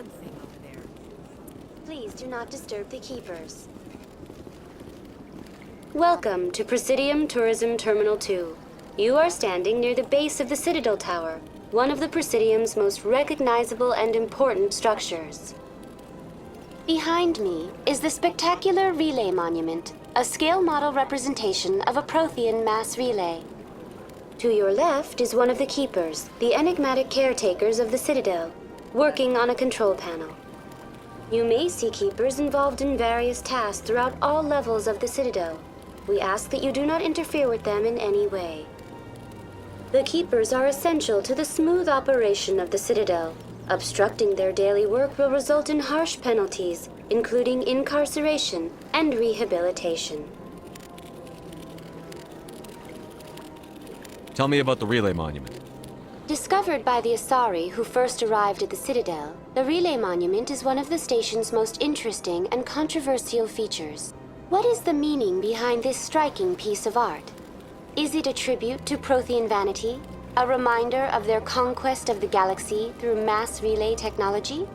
bug thing over there. Please do not disturb the keepers. Welcome to Presidium Tourism Terminal 2. You are standing near the base of the Citadel Tower, one of the Presidium's most recognizable and important structures. Behind me is the spectacular Relay Monument, a scale model representation of a Prothean mass relay. To your left is one of the keepers, the enigmatic caretakers of the Citadel, working on a control panel. You may see keepers involved in various tasks throughout all levels of the Citadel. We ask that you do not interfere with them in any way. The keepers are essential to the smooth operation of the Citadel. Obstructing their daily work will result in harsh penalties, including incarceration and rehabilitation. Tell me about the Relay Monument. Discovered by the Asari who first arrived at the Citadel, the Relay Monument is one of the station's most interesting and controversial features. What is the meaning behind this striking piece of art? Is it a tribute to Prothean vanity? A reminder of their conquest of the galaxy through mass relay technology?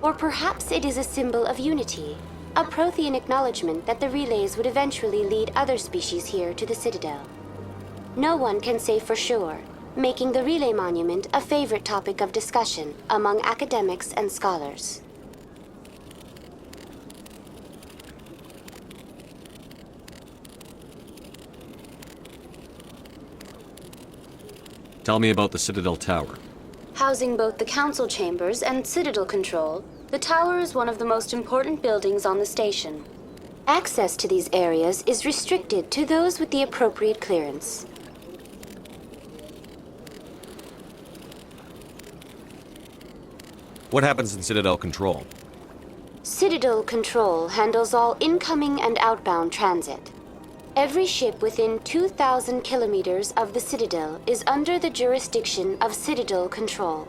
Or perhaps it is a symbol of unity, a Prothean acknowledgement that the relays would eventually lead other species here to the Citadel. No one can say for sure, making the Relay Monument a favorite topic of discussion among academics and scholars. Tell me about the Citadel Tower. Housing both the council chambers and Citadel control, the tower is one of the most important buildings on the station. Access to these areas is restricted to those with the appropriate clearance. What happens in Citadel Control? Citadel Control handles all incoming and outbound transit. Every ship within 2,000 kilometers of the Citadel is under the jurisdiction of Citadel Control.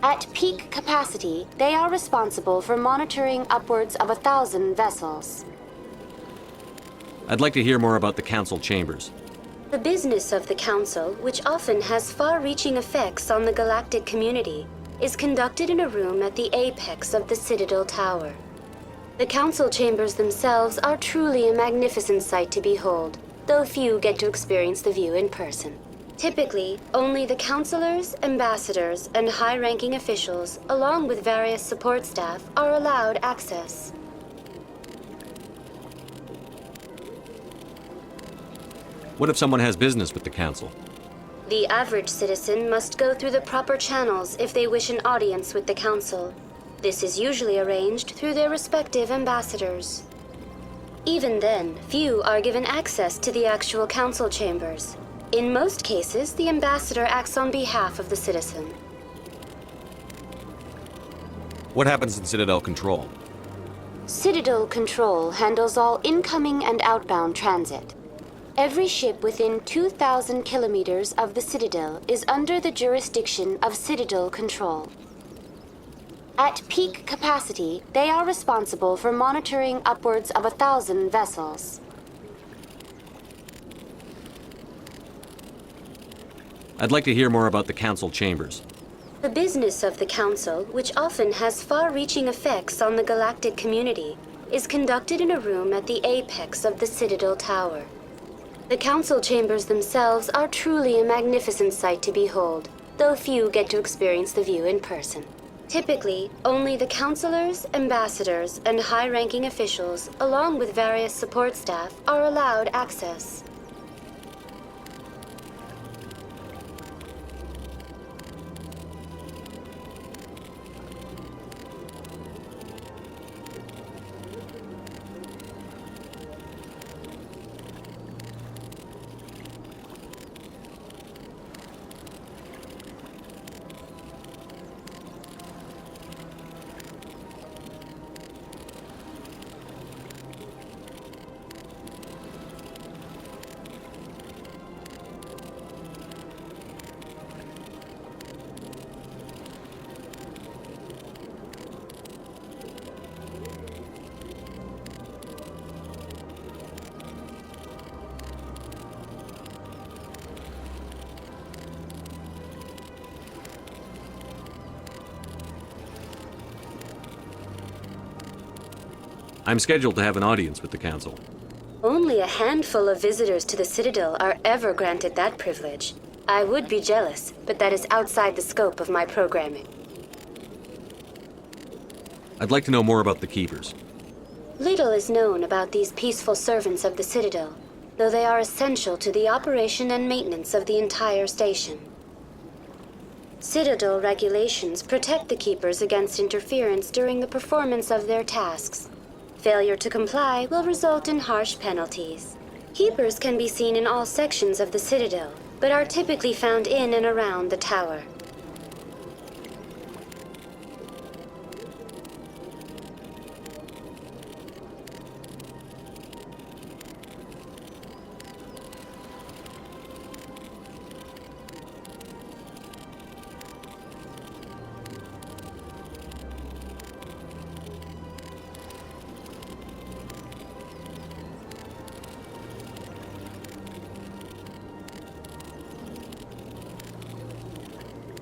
At peak capacity, they are responsible for monitoring upwards of 1,000 vessels. I'd like to hear more about the Council Chambers. The business of the Council, which often has far-reaching effects on the galactic community, is conducted in a room at the apex of the Citadel Tower. The council chambers themselves are truly a magnificent sight to behold, though few get to experience the view in person. Typically, only the councilors, ambassadors, and high-ranking officials, along with various support staff, are allowed access. What if someone has business with the Council? The average citizen must go through the proper channels if they wish an audience with the council. This is usually arranged through their respective ambassadors. Even then, few are given access to the actual council chambers. In most cases, the ambassador acts on behalf of the citizen. What happens in Citadel Control? Citadel Control handles all incoming and outbound transit. Every ship within 2,000 kilometers of the Citadel is under the jurisdiction of Citadel Control. At peak capacity, they are responsible for monitoring upwards of 1,000 vessels. I'd like to hear more about the Council Chambers. The business of the Council, which often has far-reaching effects on the galactic community, is conducted in a room at the apex of the Citadel Tower. The council chambers themselves are truly a magnificent sight to behold, though few get to experience the view in person. Typically, only the councilors, ambassadors, and high-ranking officials, along with various support staff, are allowed access. I'm scheduled to have an audience with the Council. Only a handful of visitors to the Citadel are ever granted that privilege. I would be jealous, but that is outside the scope of my programming. I'd like to know more about the Keepers. Little is known about these peaceful servants of the Citadel, though they are essential to the operation and maintenance of the entire station. Citadel regulations protect the Keepers against interference during the performance of their tasks. Failure to comply will result in harsh penalties. Keepers can be seen in all sections of the Citadel, but are typically found in and around the tower.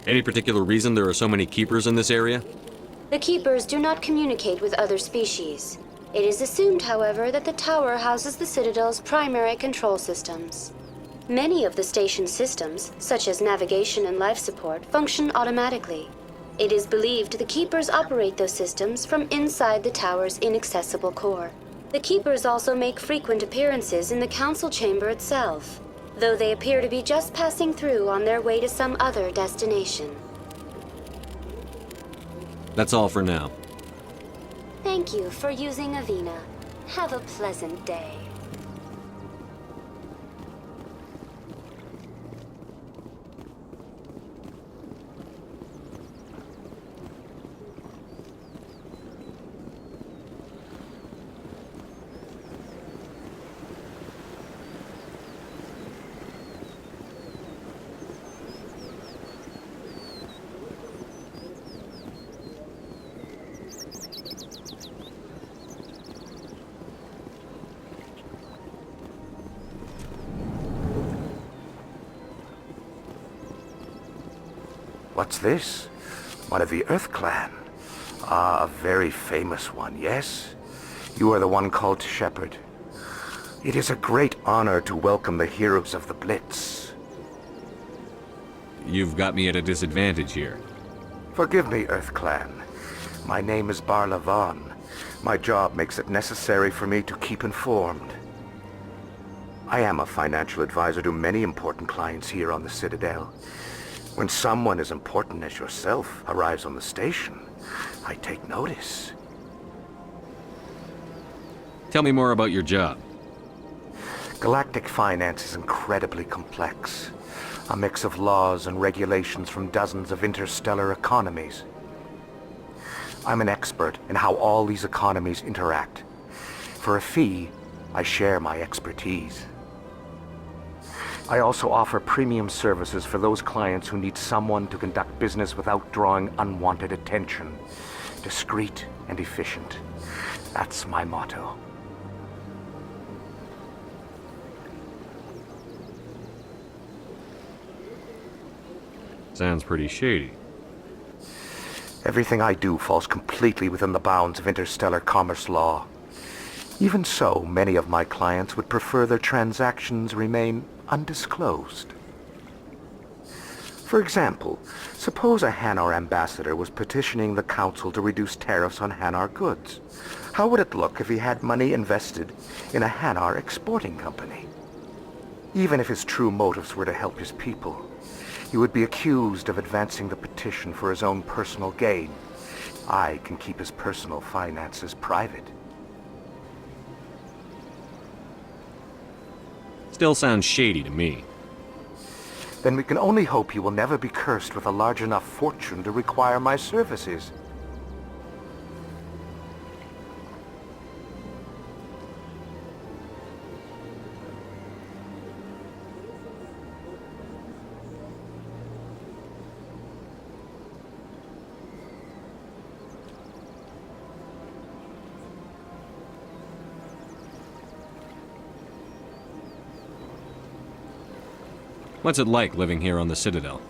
Any particular reason there are so many Keepers in this area? The Keepers do not communicate with other species. It is assumed, however, that the tower houses the Citadel's primary control systems. Many of the station's systems, such as navigation and life support, function automatically. It is believed the Keepers operate those systems from inside the tower's inaccessible core. The Keepers also make frequent appearances in the Council chamber itself, though they appear to be just passing through on their way to some other destination. That's all for now. Thank you for using Avina. Have a pleasant day. What's this? One of the Earth Clan. Ah, a very famous one, yes? You are the one called Shepherd. It is a great honor to welcome the heroes of the Blitz. You've got me at a disadvantage here. Forgive me, Earth Clan. My name is Barla Vaughn. My job makes it necessary for me to keep informed. I am a financial advisor to many important clients here on the Citadel. When someone as important as yourself arrives on the station, I take notice. Tell me more about your job. Galactic finance is incredibly complex. A mix of laws and regulations from dozens of interstellar economies. I'm an expert in how all these economies interact. For a fee, I share my expertise. I also offer premium services for those clients who need someone to conduct business without drawing unwanted attention. Discreet and efficient. That's my motto. Sounds pretty shady. Everything I do falls completely within the bounds of interstellar commerce law. Even so, many of my clients would prefer their transactions remain undisclosed. For example, suppose a Hanar ambassador was petitioning the Council to reduce tariffs on Hanar goods. How would it look if he had money invested in a Hanar exporting company? Even if his true motives were to help his people, he would be accused of advancing the petition for his own personal gain. I can keep his personal finances private. Still sounds shady to me. Then we can only hope you will never be cursed with a large enough fortune to require my services. What's it like living here on the Citadel?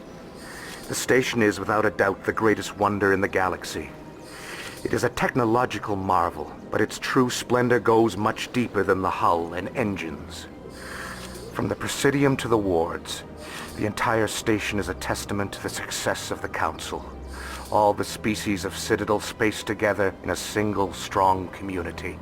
The station is without a doubt the greatest wonder in the galaxy. It is a technological marvel, but its true splendor goes much deeper than the hull and engines. From the Presidium to the wards, the entire station is a testament to the success of the Council. All the species of Citadel spaced together in a single, strong community.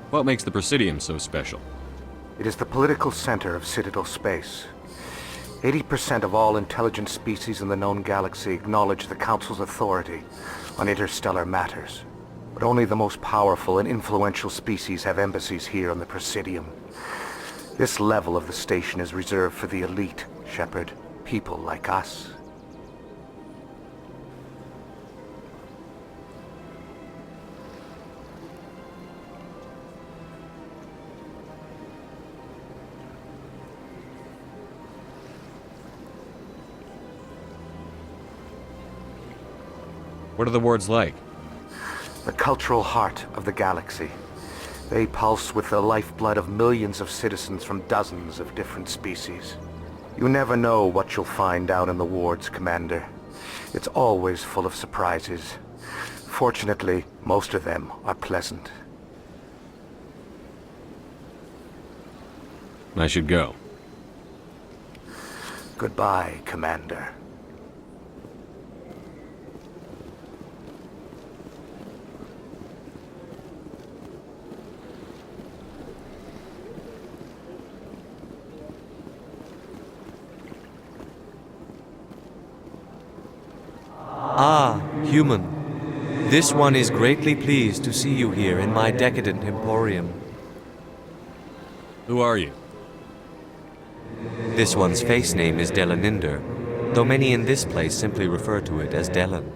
What makes the Presidium so special? It is the political center of Citadel space. 80% of all intelligent species in the known galaxy acknowledge the Council's authority on interstellar matters. But only the most powerful and influential species have embassies here on the Presidium. This level of the station is reserved for the elite, Shepard. People like us. What are the wards like? The cultural heart of the galaxy. They pulse with the lifeblood of millions of citizens from dozens of different species. You never know what you'll find out in the wards, Commander. It's always full of surprises. Fortunately, most of them are pleasant. I should go. Goodbye, Commander. Ah, human. This one is greatly pleased to see you here in my decadent emporium. Who are you? This one's face name is Delaninder, though many in this place simply refer to it as Delan.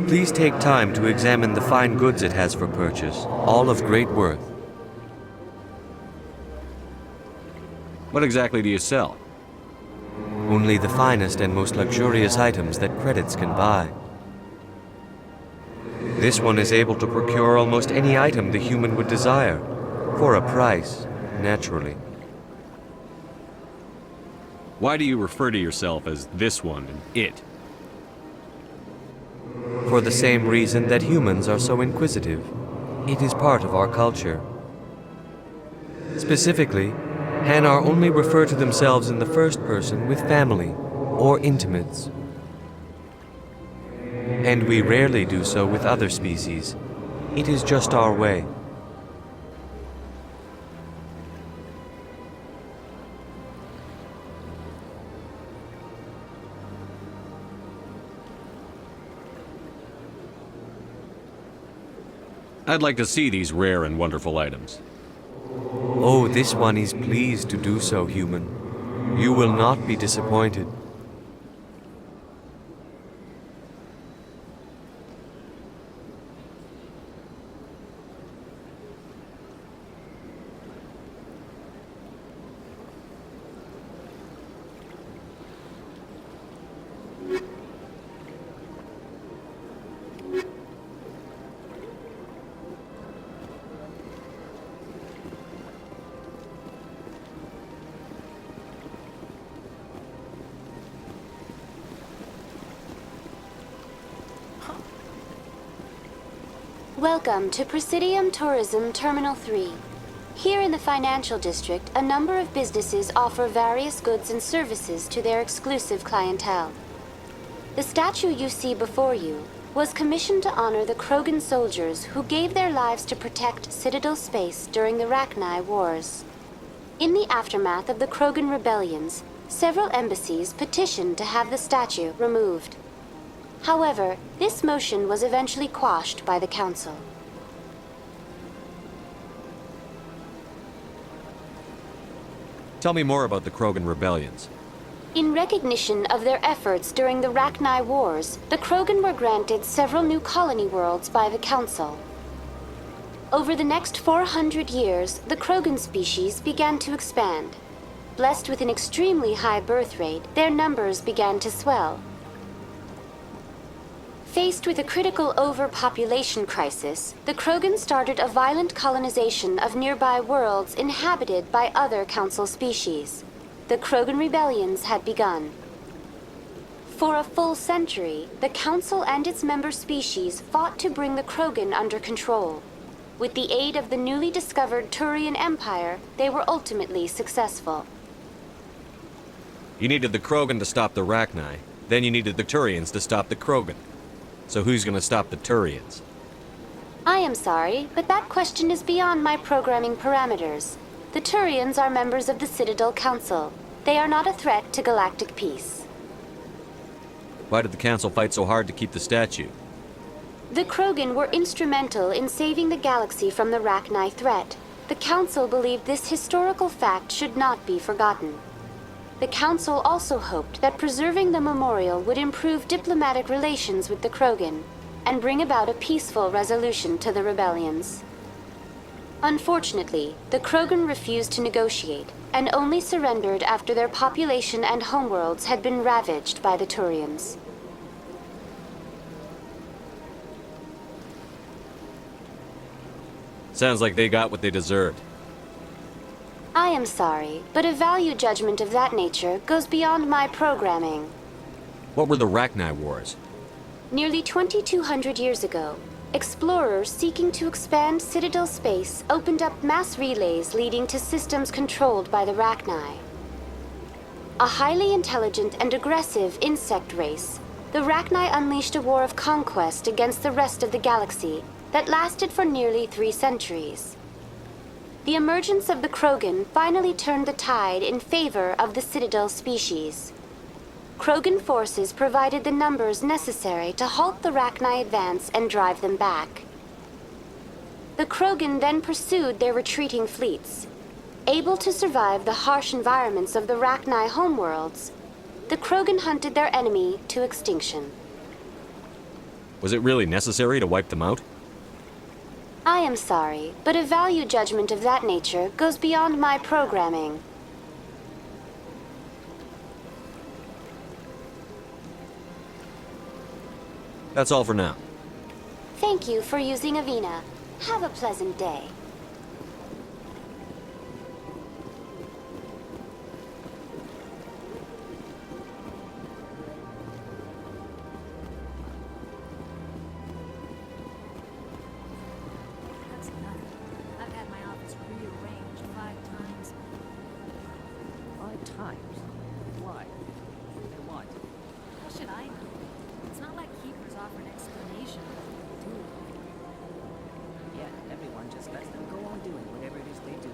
Please take time to examine the fine goods it has for purchase, all of great worth. What exactly do you sell? Only the finest and most luxurious items that credits can buy. This one is able to procure almost any item the human would desire, for a price, naturally. Why do you refer to yourself as this one and it? For the same reason that humans are so inquisitive. It is part of our culture. Specifically, Hanar only refer to themselves in the first person with family or intimates. And we rarely do so with other species. It is just our way. I'd like to see these rare and wonderful items. Oh, this one is pleased to do so, human. You will not be disappointed. Welcome to Presidium Tourism Terminal 3. Here in the financial district, a number of businesses offer various goods and services to their exclusive clientele. The statue you see before you was commissioned to honor the Krogan soldiers who gave their lives to protect Citadel space during the Rachni Wars. In the aftermath of the Krogan rebellions, several embassies petitioned to have the statue removed. However, this motion was eventually quashed by the Council. Tell me more about the Krogan rebellions. In recognition of their efforts during the Rachni Wars, the Krogan were granted several new colony worlds by the Council. Over the next 400 years, the Krogan species began to expand. Blessed with an extremely high birth rate, their numbers began to swell. Faced with a critical overpopulation crisis, the Krogan started a violent colonization of nearby worlds inhabited by other Council species. The Krogan rebellions had begun. For a full century, the Council and its member species fought to bring the Krogan under control. With the aid of the newly discovered Turian Empire, they were ultimately successful. You needed the Krogan to stop the Rachni, then you needed the Turians to stop the Krogan. So who's gonna stop the Turians? I am sorry, but that question is beyond my programming parameters. The Turians are members of the Citadel Council. They are not a threat to galactic peace. Why did the Council fight so hard to keep the statue? The Krogan were instrumental in saving the galaxy from the Rachni threat. The Council believed this historical fact should not be forgotten. The Council also hoped that preserving the memorial would improve diplomatic relations with the Krogan and bring about a peaceful resolution to the rebellions. Unfortunately, the Krogan refused to negotiate and only surrendered after their population and homeworlds had been ravaged by the Turians. Sounds like they got what they deserved. I am sorry, but a value judgment of that nature goes beyond my programming. What were the Rachni Wars? Nearly 2,200 years ago, explorers seeking to expand Citadel space opened up mass relays leading to systems controlled by the Rachni. A highly intelligent and aggressive insect race, the Rachni unleashed a war of conquest against the rest of the galaxy that lasted for nearly 3 centuries. The emergence of the Krogan finally turned the tide in favor of the Citadel species. Krogan forces provided the numbers necessary to halt the Rachni advance and drive them back. The Krogan then pursued their retreating fleets. Able to survive the harsh environments of the Rachni homeworlds, the Krogan hunted their enemy to extinction. Was it really necessary to wipe them out? I am sorry, but a value judgment of that nature goes beyond my programming. That's all for now. Thank you for using Avina. Have a pleasant day. That's nothing. I've had my office rearranged 5 times. 5 times? Why? And what? How should I know? It's not like keepers offer an explanation of what they do. Yeah, everyone just lets them go on doing whatever it is they do.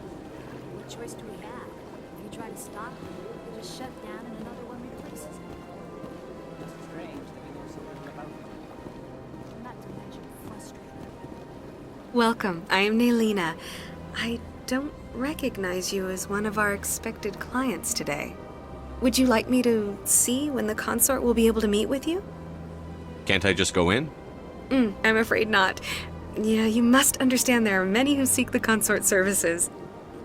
What choice do we have? If you try to stop them, they just shut down and another one replaces it. Just strange that you know so little about them. Not to mention frustrating. Welcome, I am Naylina. I don't recognize you as one of our expected clients today. Would you like me to see when the consort will be able to meet with you? Can't I just go in? I'm afraid not. Yeah, you must understand there are many who seek the consort services.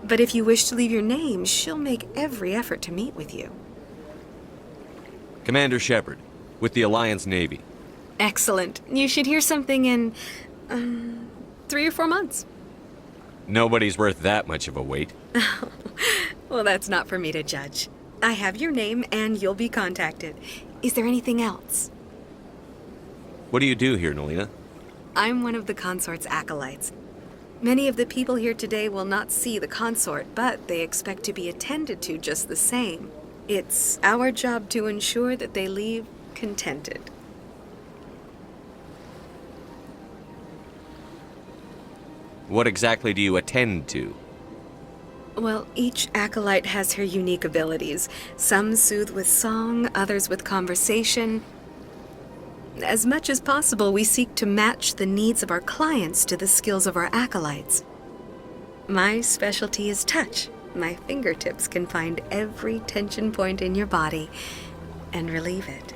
But if you wish to leave your name, she'll make every effort to meet with you. Commander Shepard, with the Alliance Navy. Excellent. You should hear something in 3 or 4 months. Nobody's worth that much of a wait. Well, that's not for me to judge. I have your name and you'll be contacted. Is there anything else? What do you do here, Nalina? I'm one of the consort's acolytes. Many of the people here today will not see the consort, but they expect to be attended to just the same. It's our job to ensure that they leave contented. What exactly do you attend to? Well, each acolyte has her unique abilities. Some soothe with song, others with conversation. As much as possible, we seek to match the needs of our clients to the skills of our acolytes. My specialty is touch. My fingertips can find every tension point in your body and relieve it.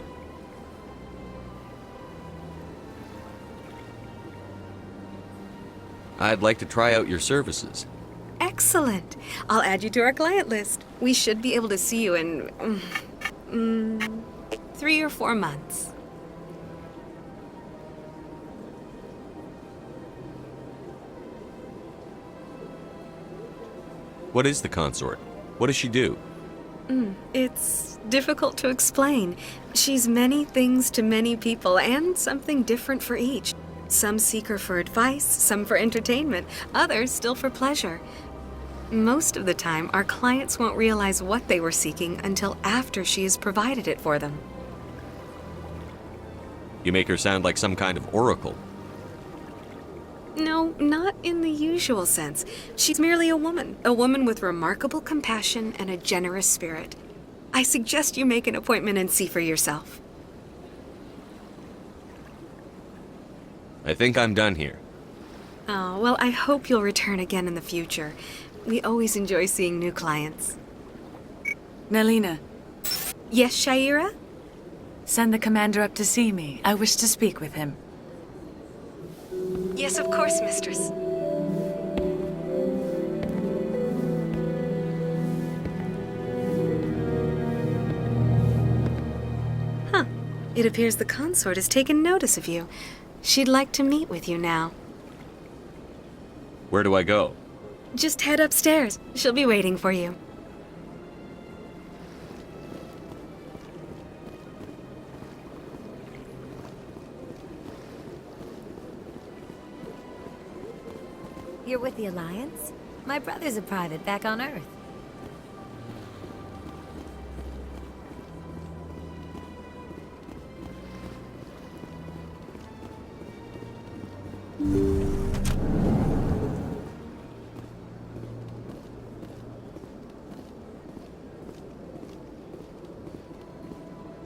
I'd like to try out your services. Excellent. I'll add you to our client list. We should be able to see you in 3 or 4 months. What is the consort? What does she do? It's difficult to explain. She's many things to many people, and something different for each. Some seek her for advice, some for entertainment, others still for pleasure. Most of the time, our clients won't realize what they were seeking until after she has provided it for them. You make her sound like some kind of oracle. No, not in the usual sense. She's merely a woman with remarkable compassion and a generous spirit. I suggest you make an appointment and see for yourself. I think I'm done here. Oh, well, I hope you'll return again in the future. We always enjoy seeing new clients. Nelina, Yes, Shaira? send the commander up to see me. I wish to speak with him. Yes, of course, mistress. Huh. It appears the consort has taken notice of you. She'd like to meet with you now. Where do I go? Just head upstairs. She'll be waiting for you. You're with the Alliance? My brother's a private back on Earth.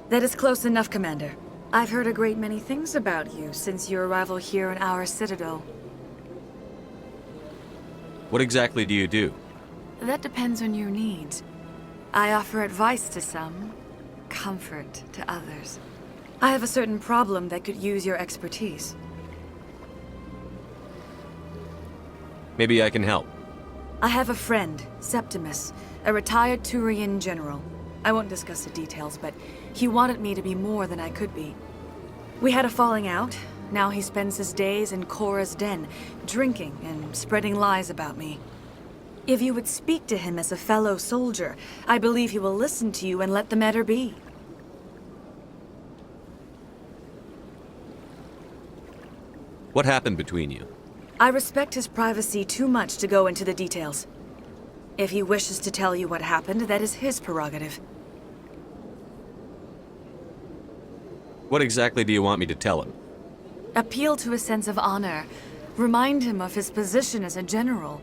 That is close enough, Commander. I've heard a great many things about you since your arrival here in our citadel. What exactly do you do? That depends on your needs. I offer advice to some, comfort to others. I have a certain problem that could use your expertise. Maybe I can help. I have a friend, Septimus, a retired Turian general. I won't discuss the details, but he wanted me to be more than I could be. We had a falling out. Now he spends his days in Korra's den, drinking and spreading lies about me. If you would speak to him as a fellow soldier, I believe he will listen to you and let the matter be. What happened between you? I respect his privacy too much to go into the details. If he wishes to tell you what happened, that is his prerogative. What exactly do you want me to tell him? Appeal to his sense of honor. Remind him of his position as a general.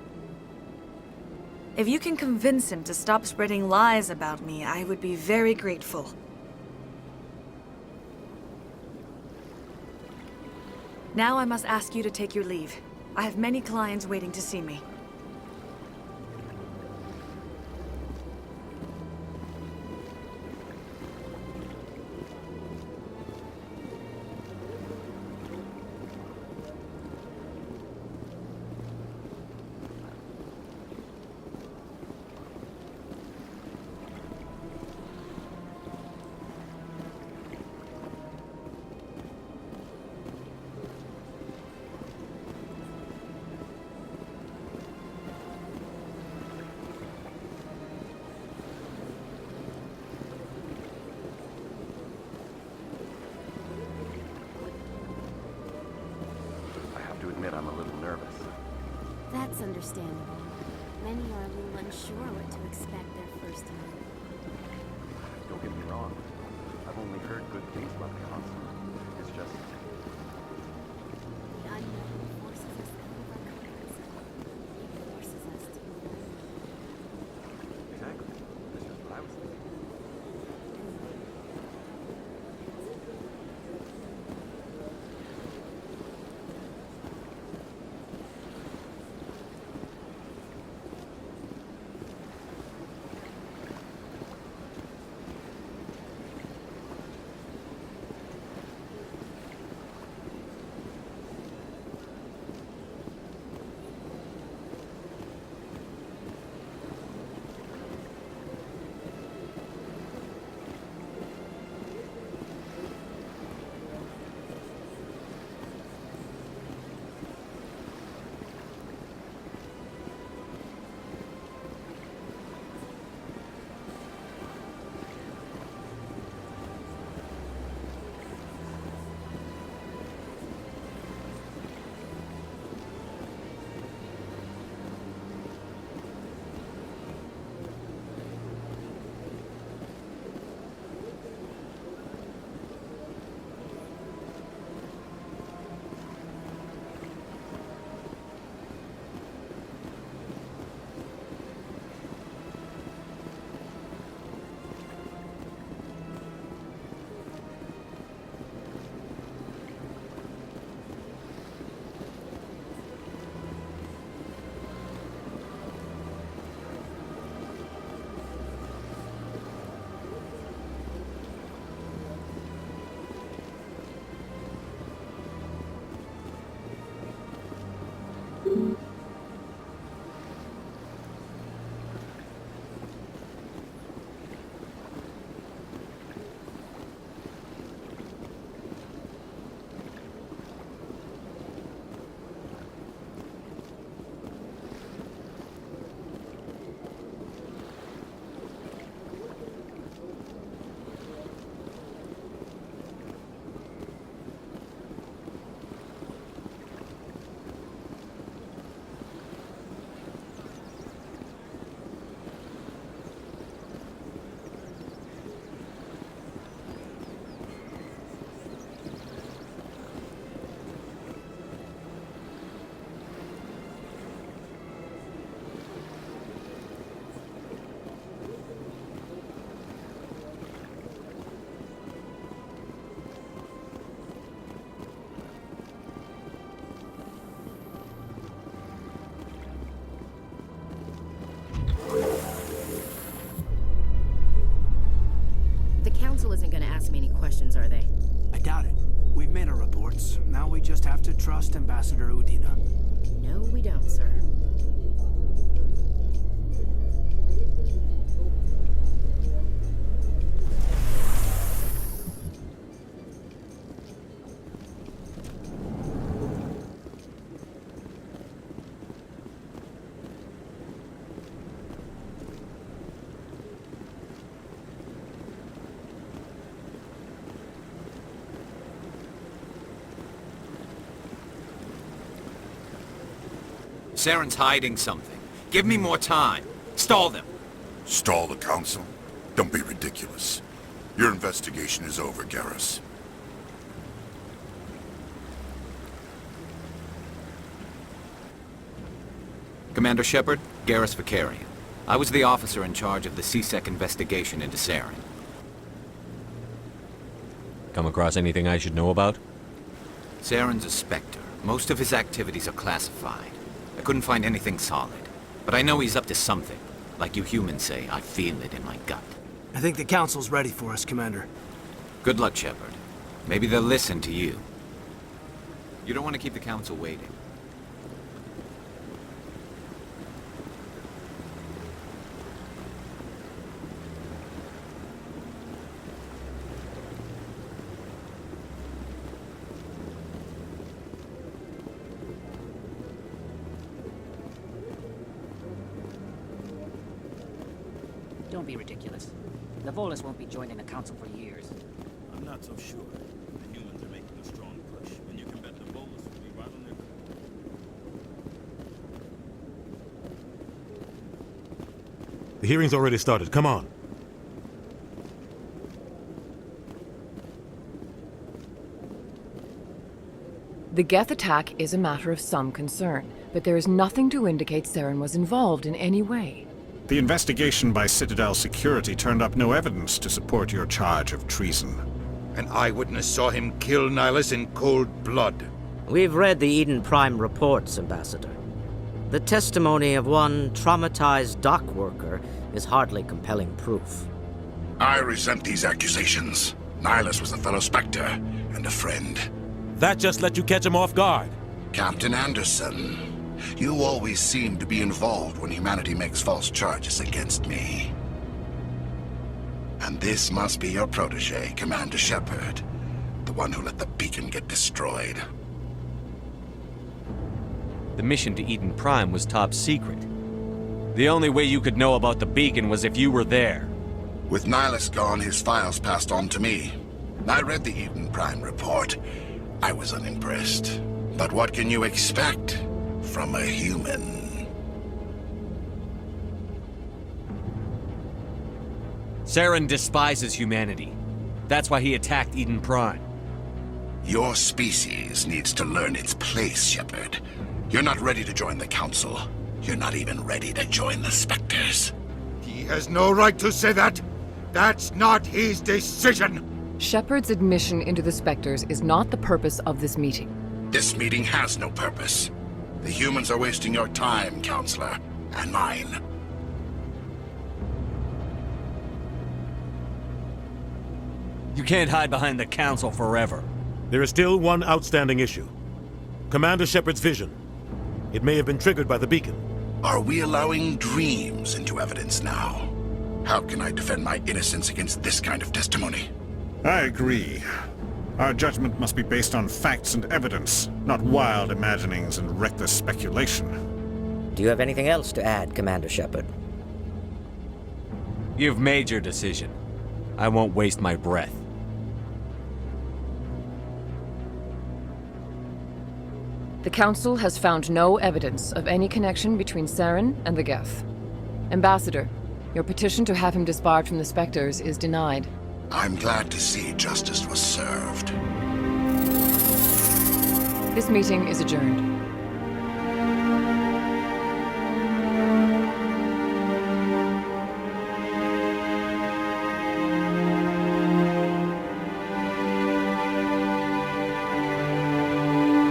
If you can convince him to stop spreading lies about me, I would be very grateful. Now I must ask you to take your leave. I have many clients waiting to see me. I have to admit I'm a little nervous. That's understandable. Many are a little unsure what to expect their first time. Don't get me wrong. I've only heard good things about the consort. It's just... The unknown forces us out of our comfort zone. The council isn't gonna ask me any questions, are they? I doubt it. We've made our reports. Now we just have to trust Ambassador Udina. No, we don't, sir. Saren's hiding something. Give me more time. Stall them. Stall the council? Don't be ridiculous. Your investigation is over, Garrus. Commander Shepard, Garrus Vicarian. I was the officer in charge of the CSEC investigation into Saren. Come across anything I should know about? Saren's a Spectre. Most of his activities are classified. I couldn't find anything solid. But I know he's up to something. Like you humans say, I feel it in my gut. I think the council's ready for us, Commander. Good luck, Shepard. Maybe they'll listen to you. You don't want to keep the council waiting. Don't be ridiculous. The Volus won't be joining the council for years. I'm not so sure. The humans are making a strong push, and you can bet the Volus will be right on their... The hearing's already started. Come on. The Geth attack is a matter of some concern, but there is nothing to indicate Saren was involved in any way. The investigation by Citadel Security turned up no evidence to support your charge of treason. An eyewitness saw him kill Nihilus in cold blood. We've read the Eden Prime reports, Ambassador. The testimony of one traumatized dock worker is hardly compelling proof. I resent these accusations. Nihilus was a fellow Spectre and a friend. That just let you catch him off guard. Captain Anderson, you always seem to be involved when humanity makes false charges against me. And this must be your protege, Commander Shepard, the one who let the beacon get destroyed. The mission to Eden Prime was top secret. The only way you could know about the beacon was if you were there. With Nihilus gone, his files passed on to me. I read the Eden Prime report. I was unimpressed. But what can you expect from a human? Saren despises humanity. That's why he attacked Eden Prime. Your species needs to learn its place, Shepard. You're not ready to join the Council. You're not even ready to join the Spectres. He has no right to say that. That's not his decision. Shepard's admission into the Spectres is not the purpose of this meeting. This meeting has no purpose. The humans are wasting your time, Counselor, and mine. You can't hide behind the Council forever. There is still one outstanding issue. Commander Shepard's vision. It may have been triggered by the beacon. Are we allowing dreams into evidence now? How can I defend my innocence against this kind of testimony? I agree. Our judgment must be based on facts and evidence, not wild imaginings and reckless speculation. Do you have anything else to add, Commander Shepard? You've made your decision. I won't waste my breath. The Council has found no evidence of any connection between Saren and the Geth. Ambassador, your petition to have him disbarred from the Spectres is denied. I'm glad to see justice was served. This meeting is adjourned.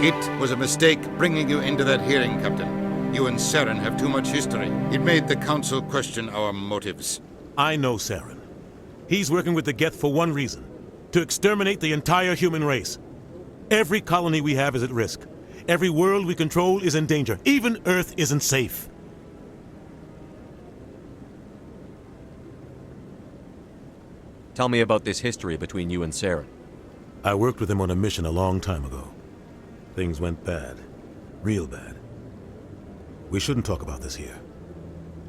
It was a mistake bringing you into that hearing, Captain. You and Saren have too much history. It made the Council question our motives. I know Saren. He's working with the Geth for one reason: to exterminate the entire human race. Every colony we have is at risk. Every world we control is in danger. Even Earth isn't safe. Tell me about this history between you and Saren. I worked with him on a mission a long time ago. Things went bad. Real bad. We shouldn't talk about this here.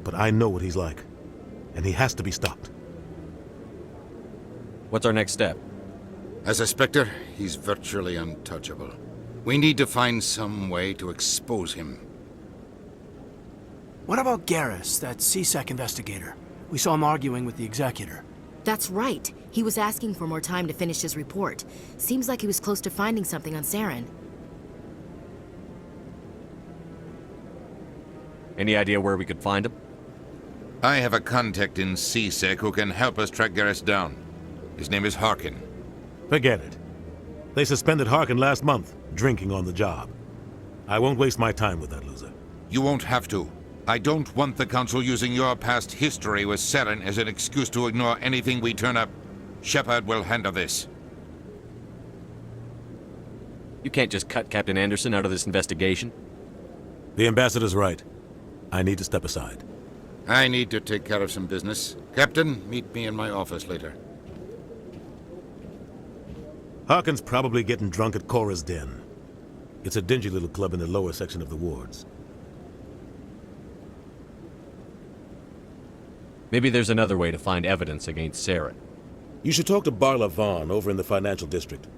But I know what he's like. And he has to be stopped. What's our next step? As a Spectre, he's virtually untouchable. We need to find some way to expose him. What about Garrus, that CSEC investigator? We saw him arguing with the Executor. That's right. He was asking for more time to finish his report. Seems like he was close to finding something on Saren. Any idea where we could find him? I have a contact in CSEC who can help us track Garrus down. His name is Harkin. Forget it. They suspended Harkin last month, drinking on the job. I won't waste my time with that loser. You won't have to. I don't want the Council using your past history with Saren as an excuse to ignore anything we turn up. Shepard will handle this. You can't just cut Captain Anderson out of this investigation. The Ambassador's right. I need to step aside. I need to take care of some business. Captain, meet me in my office later. Harkin's probably getting drunk at Cora's Den. It's a dingy little club in the lower section of the wards. Maybe there's another way to find evidence against Saren. You should talk to Barla Vaughn over in the financial district.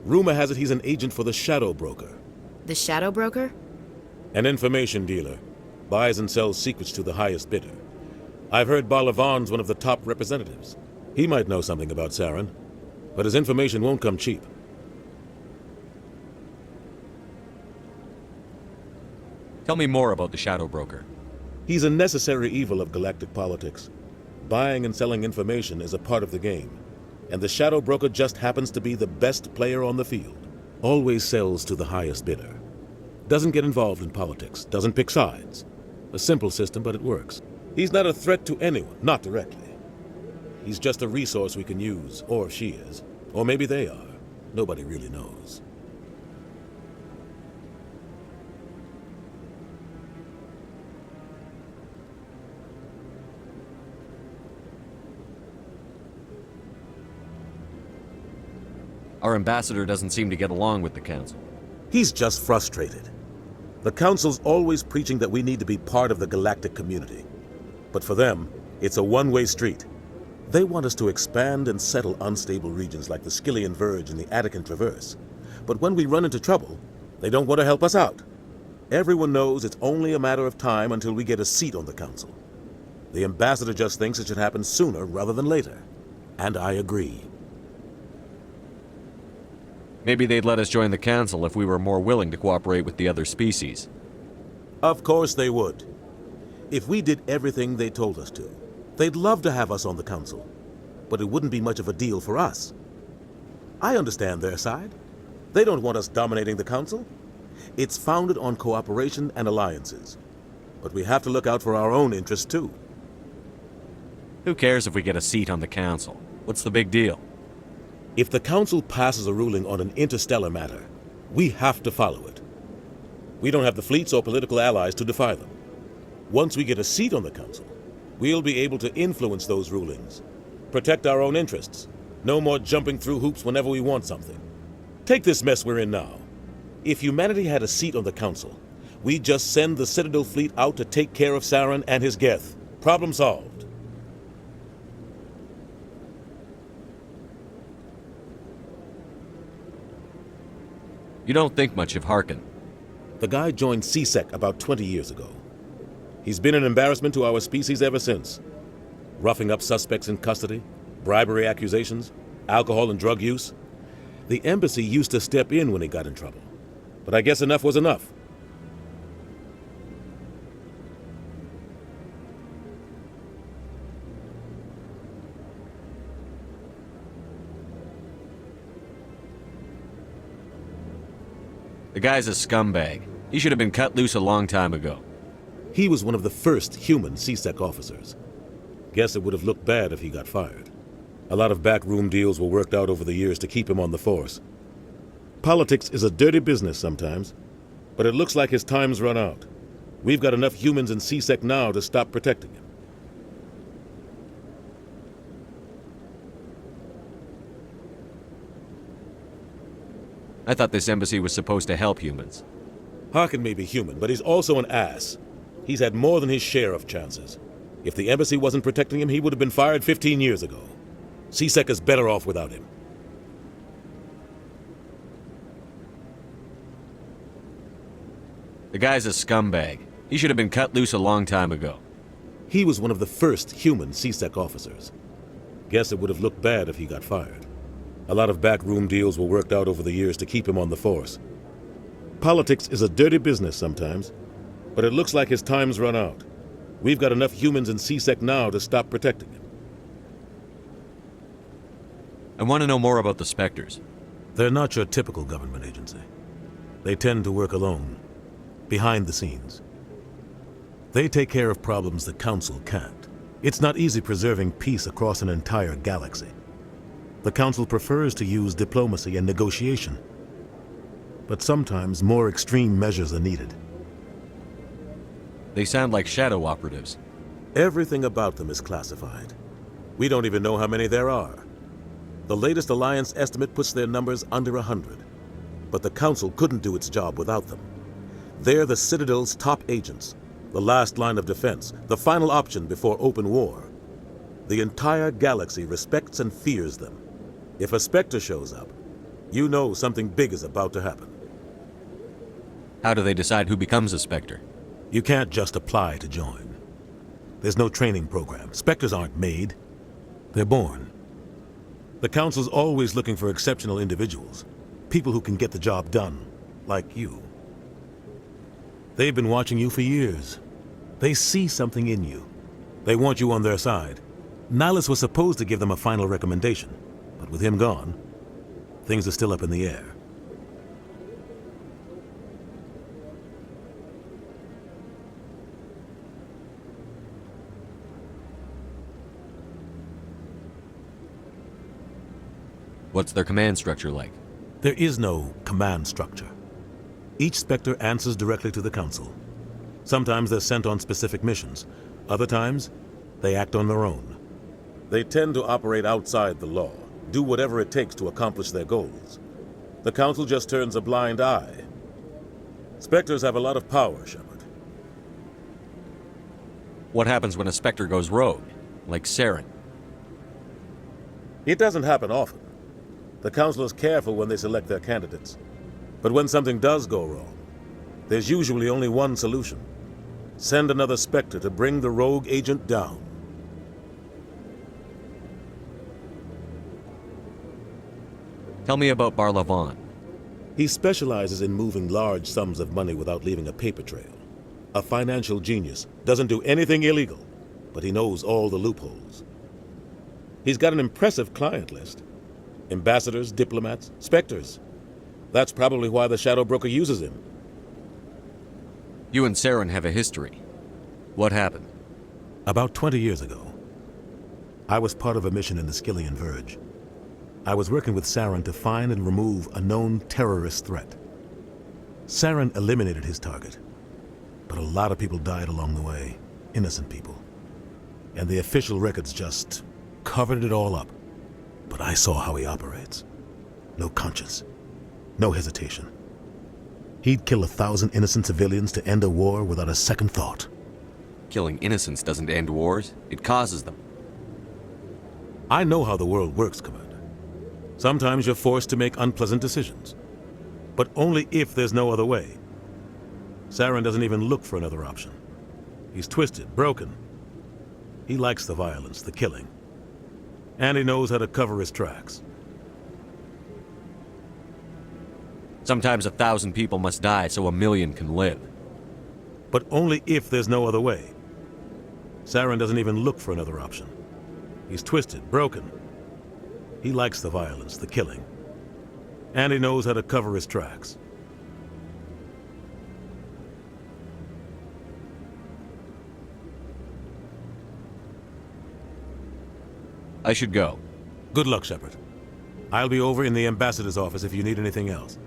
Rumor has it he's an agent for the Shadow Broker. The Shadow Broker? An information dealer. Buys and sells secrets to the highest bidder. I've heard Barla Vaughn's one of the top representatives. He might know something about Saren, but his information won't come cheap. Tell me more about the Shadow Broker. He's a necessary evil of galactic politics. Buying and selling information is a part of the game, and the Shadow Broker just happens to be the best player on the field. Always sells to the highest bidder. Doesn't get involved in politics, doesn't pick sides. A simple system, but it works. He's not a threat to anyone, not directly. He's just a resource we can use, or she is. Or maybe they are. Nobody really knows. Our ambassador doesn't seem to get along with the Council. He's just frustrated. The Council's always preaching that we need to be part of the galactic community. But for them, it's a one-way street. They want us to expand and settle unstable regions like the Skillian Verge and the Attican Traverse. But when we run into trouble, they don't want to help us out. Everyone knows it's only a matter of time until we get a seat on the Council. The ambassador just thinks it should happen sooner rather than later. And I agree. Maybe they'd let us join the Council if we were more willing to cooperate with the other species. Of course they would. If we did everything they told us to, they'd love to have us on the Council. But it wouldn't be much of a deal for us. I understand their side. They don't want us dominating the Council. It's founded on cooperation and alliances. But we have to look out for our own interests too. Who cares if we get a seat on the Council? What's the big deal? If the Council passes a ruling on an interstellar matter, we have to follow it. We don't have the fleets or political allies to defy them. Once we get a seat on the Council, we'll be able to influence those rulings, protect our own interests. No more jumping through hoops whenever we want something. Take this mess we're in now. If humanity had a seat on the Council, we'd just send the Citadel fleet out to take care of Saren and his Geth. Problem solved. You don't think much of Harkin. The guy joined CSEC about 20 years ago. He's been an embarrassment to our species ever since. Roughing up suspects in custody, bribery accusations, alcohol and drug use. The embassy used to step in when he got in trouble. But I guess enough was enough. The guy's a scumbag. He should have been cut loose a long time ago. He was one of the first human CSEC officers. Guess it would have looked bad if he got fired. A lot of backroom deals were worked out over the years to keep him on the force. Politics is a dirty business sometimes, but it looks like his time's run out. We've got enough humans in CSEC now to stop protecting him. I thought this embassy was supposed to help humans. Harkin may be human, but he's also an ass. He's had more than his share of chances. If the embassy wasn't protecting him, he would have been fired 15 years ago. CSEC is better off without him. The guy's a scumbag. He should have been cut loose a long time ago. He was one of the first human CSEC officers. Guess it would have looked bad if he got fired. A lot of backroom deals were worked out over the years to keep him on the force. Politics is a dirty business sometimes, but it looks like his time's run out. We've got enough humans in CSEC now to stop protecting him. I want to know more about the Spectres. They're not your typical government agency. They tend to work alone, behind the scenes. They take care of problems the Council can't. It's not easy preserving peace across an entire galaxy. The Council prefers to use diplomacy and negotiation, but sometimes more extreme measures are needed. They sound like shadow operatives. Everything about them is classified. We don't even know how many there are. The latest Alliance estimate puts their numbers under 100, but the Council couldn't do its job without them. They're the Citadel's top agents, the last line of defense, the final option before open war. The entire galaxy respects and fears them. If a Spectre shows up, you know something big is about to happen. How do they decide who becomes a Spectre? You can't just apply to join. There's no training program. Spectres aren't made. They're born. The Council's always looking for exceptional individuals, people who can get the job done, like you. They've been watching you for years. They see something in you. They want you on their side. Nihilus was supposed to give them a final recommendation, but with him gone, things are still up in the air. What's their command structure like? There is no command structure. Each Spectre answers directly to the Council. Sometimes they're sent on specific missions. Other times, they act on their own. They tend to operate outside the law, do whatever it takes to accomplish their goals. The Council just turns a blind eye. Spectres have a lot of power, Shepard. What happens when a Spectre goes rogue, like Saren? It doesn't happen often. The Council is careful when they select their candidates. But when something does go wrong, there's usually only one solution. Send another Spectre to bring the rogue agent down. Tell me about Barlavon. He specializes in moving large sums of money without leaving a paper trail. A financial genius, doesn't do anything illegal, but he knows all the loopholes. He's got an impressive client list. Ambassadors, diplomats, Spectres. That's probably why the Shadow Broker uses him. You and Saren have a history. What happened? About 20 years ago, I was part of a mission in the Skillian Verge. I was working with Saren to find and remove a known terrorist threat. Saren eliminated his target, but a lot of people died along the way, innocent people. And the official records just covered it all up. But I saw how he operates. No conscience, no hesitation. He'd kill 1,000 innocent civilians to end a war without a second thought. Killing innocents doesn't end wars, it causes them. I know how the world works, Commander. Sometimes you're forced to make unpleasant decisions. But only if there's no other way. Saren doesn't even look for another option. He's twisted, broken. He likes the violence, the killing. And he knows how to cover his tracks. Sometimes 1,000 people must die so 1,000,000 can live. But only if there's no other way. Saren doesn't even look for another option. He's twisted, broken. He likes the violence, the killing. And he knows how to cover his tracks. I should go. Good luck, Shepard. I'll be over in the ambassador's office if you need anything else.